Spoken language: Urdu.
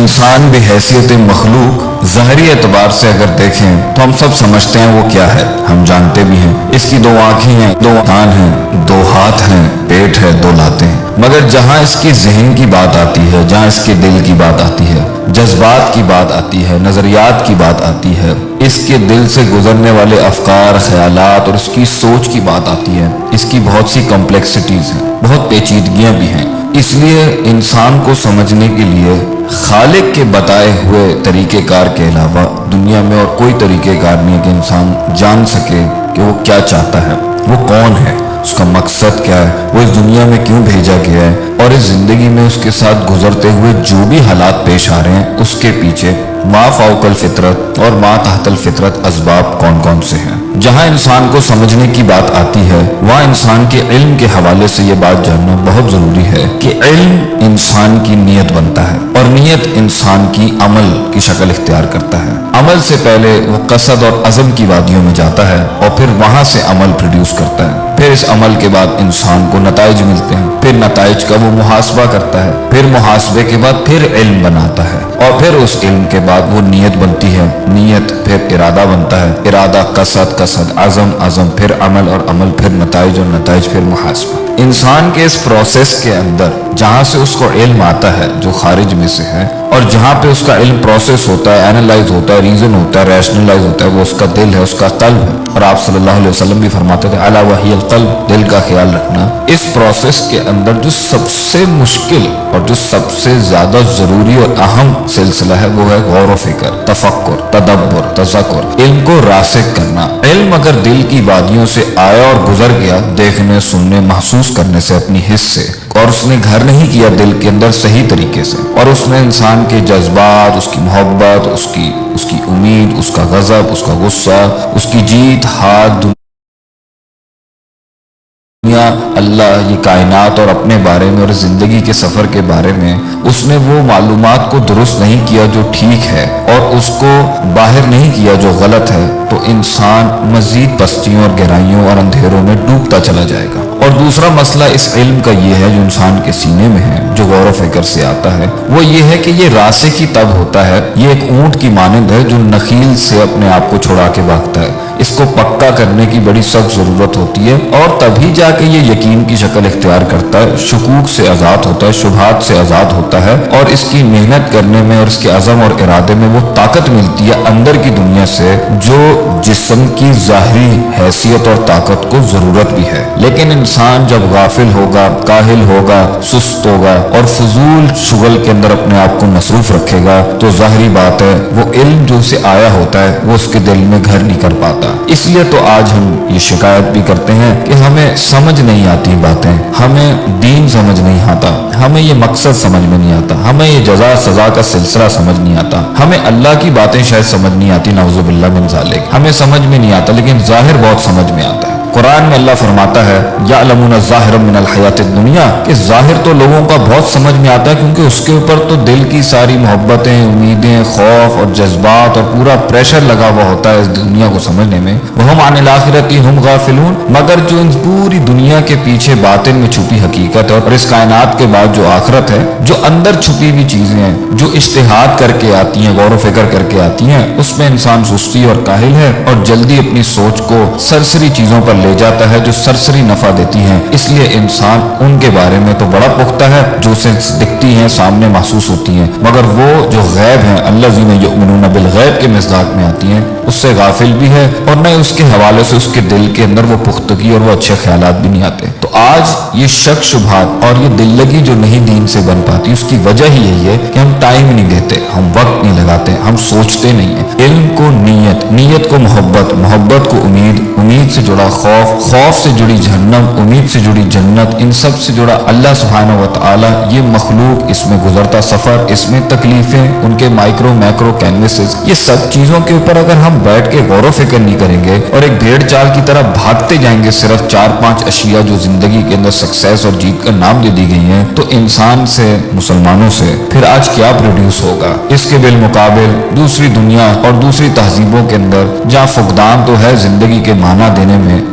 انسان بحیثیت مخلوق ظاہری اعتبار سے اگر دیکھیں تو ہم سب سمجھتے ہیں وہ کیا ہے، ہم جانتے بھی ہیں اس کی 2 آنکھیں ہیں، 2 کان ہیں، 2 ہاتھ ہیں، پیٹ ہے، 2 لاتیں ہیں۔ مگر جہاں اس کی ذہن کی بات آتی ہے، جہاں اس کے دل کی بات آتی ہے، جذبات کی بات آتی ہے، نظریات کی بات آتی ہے، اس کے دل سے گزرنے والے افکار، خیالات اور اس کی سوچ کی بات آتی ہے، اس کی بہت سی کمپلیکسٹیز ہیں، بہت پیچیدگیاں بھی ہیں۔ اس لیے انسان کو سمجھنے کے لیے خالق کے بتائے ہوئے طریقہ کار کے علاوہ دنیا میں اور کوئی طریقہ کار نہیں ہے کہ انسان جان سکے کہ وہ کیا چاہتا ہے، وہ کون ہے، اس کا مقصد کیا ہے، وہ اس دنیا میں کیوں بھیجا گیا ہے، اور اس زندگی میں اس کے ساتھ گزرتے ہوئے جو بھی حالات پیش آ رہے ہیں اس کے پیچھے ما فوق الفطرت اور ما تحت الفطرت اسباب کون کون سے ہیں۔ جہاں انسان کو سمجھنے کی بات آتی ہے وہاں انسان کے علم کے حوالے سے یہ بات جاننا بہت ضروری ہے کہ علم انسان کی نیت بنتا ہے اور نیت انسان کی عمل کی شکل اختیار کرتا ہے۔ عمل سے پہلے وہ قصد اور عزم کی وادیوں میں جاتا ہے اور پھر وہاں سے عمل پروڈیوس کرتا ہے، پھر اس عمل کے بعد انسان کو نتائج ملتے ہیں، پھر نتائج کا وہ محاسبہ کرتا ہے، پھر محاسبے کے بعد پھر علم بناتا ہے اور پھر اس علم کے بعد وہ نیت بنتی ہے، نیت پھر ارادہ بنتا ہے، ارادہ قصد، قصد عزم، عزم پھر عمل اور عمل پھر نتائج اور نتائج پھر محاسبہ۔ انسان کے اس پروسیس کے اندر جہاں سے اس کو علم آتا ہے جو خارج میں سے ہے اور جہاں پہ اس کا علم پروسیس ہوتا ہے، اینالائز ہوتا ہے، ریزن ہوتا ہے، ریشنلائز ہوتا ہے، وہ اس کا دل ہے، اس کا قلب ہے۔ اور آپ صلی اللہ علیہ وسلم بھی فرماتے تھے الا وہی القلب، دل کا خیال رکھنا۔ اس پروسیس کے اندر جو سب سے مشکل اور جو سب سے زیادہ ضروری اور اہم سلسلہ ہے وہ ہے غور و فکر، تفکر، تدبر، تذکر، علم کو راسخ کرنا۔ علم اگر دل کی وادیوں سے آیا اور گزر گیا، دیکھنے، سننے، محسوس کرنے سے، اپنی حس سے، اور اس نے گھر نہیں کیا دل کے اندر صحیح طریقے سے، اور اس نے انسان کے جذبات، اس کی محبت، اس کی امید، اس کا غضب، اس کا غصہ، اس کی جیت، ہار، دنیا، اللہ، یہ کائنات اور اپنے بارے میں اور زندگی کے سفر کے بارے میں اس نے وہ معلومات کو درست نہیں کیا جو ٹھیک ہے اور اس کو باہر نہیں کیا جو غلط ہے، تو انسان مزید پستیوں اور گہرائیوں اور اندھیروں میں ڈوبتا چلا جائے گا۔ اور دوسرا مسئلہ اس علم کا یہ ہے جو انسان کے سینے میں ہے، جو غور و فکر سے آتا ہے، وہ یہ ہے کہ یہ راسخ ہی تب ہوتا ہے، یہ ایک اونٹ کی مانند ہے جو نخیل سے اپنے آپ کو چھڑا کے بھاگتا ہے۔ اس کو پکا کرنے کی بڑی سخت ضرورت ہوتی ہے اور تبھی جا کے یہ یقین کی شکل اختیار کرتا ہے، شکوک سے آزاد ہوتا ہے، شبہات سے آزاد ہوتا ہے، اور اس کی محنت کرنے میں اور اس کے عزم اور ارادے میں وہ طاقت ملتی ہے اندر کی دنیا سے جو جسم کی ظاہری حیثیت اور طاقت کو ضرورت بھی ہے۔ لیکن انسان جب غافل ہوگا، کاہل ہوگا، سست ہوگا اور فضول شغل کے اندر اپنے آپ کو مصروف رکھے گا تو ظاہری بات ہے وہ علم جو اسے آیا ہوتا ہے وہ اس کے دل میں گھر نہیں کر پاتا۔ اس لیے تو آج ہم یہ شکایت بھی کرتے ہیں کہ ہمیں سمجھ نہیں آتی باتیں، ہمیں دین سمجھ نہیں آتا، ہمیں یہ مقصد سمجھ میں نہیں آتا، ہمیں یہ جزا سزا کا سلسلہ سمجھ نہیں آتا، ہمیں اللہ کی باتیں شاید سمجھ نہیں آتی، نعوذ باللہ من ذالک، ہمیں سمجھ میں نہیں آتا، لیکن ظاہر بہت سمجھ میں آتا ہے۔ قرآن میں اللہ فرماتا ہے یعلمون ظاہرا من الحیات الدنیا، کہ ظاہر تو لوگوں کا بہت سمجھ میں آتا ہے کیونکہ اس کے اوپر تو دل کی ساری محبتیں، امیدیں، خوف اور جذبات اور پورا پریشر لگا ہوا ہوتا ہے اس دنیا کو سمجھنے میں۔ وہم عن الآخرۃ ہم غافلون، مگر جو ان پوری دنیا کے پیچھے باطن میں چھپی حقیقت ہے اور اس کائنات کے بعد جو آخرت ہے، جو اندر چھپی ہوئی چیزیں ہیں، جو اجتہاد کر کے آتی ہیں، غور و فکر کر کے آتی ہیں، اس میں انسان سستی اور کاہل ہے اور جلدی اپنی سوچ کو سرسری چیزوں پر لے جاتا ہے جو سرسری نفع دیتی ہیں۔ اس لیے انسان ان کے بارے میں تو بڑا پختہ ہے جو اسے دکھتی ہیں، سامنے محسوس ہوتی ہیں، مگر وہ جو غیب ہیں الذین یؤمنون بالغیب کے مصداق میں آتی ہیں اس سے غافل بھی ہے اور نہ اس کے حوالے سے اس کے دل کے اندر وہ پختگی اور وہ اچھے خیالات بھی نہیں آتے۔ تو آج یہ شک شبہات اور یہ دل لگی جو نہیں دین سے بن پاتی اس کی وجہ ہی یہی ہے کہ ہم ٹائم نہیں دیتے، ہم وقت نہیں لگاتے، ہم سوچتے نہیں ہیں۔ علم کو نیت، نیت کو محبت، محبت کو امید، امید سے جڑا خوف، خوف سے جڑی جہنم، امید سے جڑی جنت، ان سب سے جڑا اللہ سبحانہ و تعالی، یہ مخلوق، اس میں گزرتا سفر، اس میں تکلیفیں، ان کے مائکرو میکرو کینوسز، یہ سب چیزوں کے اوپر اگر ہم بیٹھ کے غور و فکر نہیں کریں گے اور ایک بھیڑ چال کی طرح بھاگتے جائیں گے صرف 4-5 اشیاء جو زندگی کے اندر سکسیس اور جیت کا نام دے دی گئی ہیں، تو انسان سے، مسلمانوں سے پھر آج کیا پروڈیوس ہوگا؟ اس کے بالمقابل دوسری دنیا اور دوسری تہذیبوں کے اندر جہاں فقدان تو ہے زندگی کے معنی دینے میں،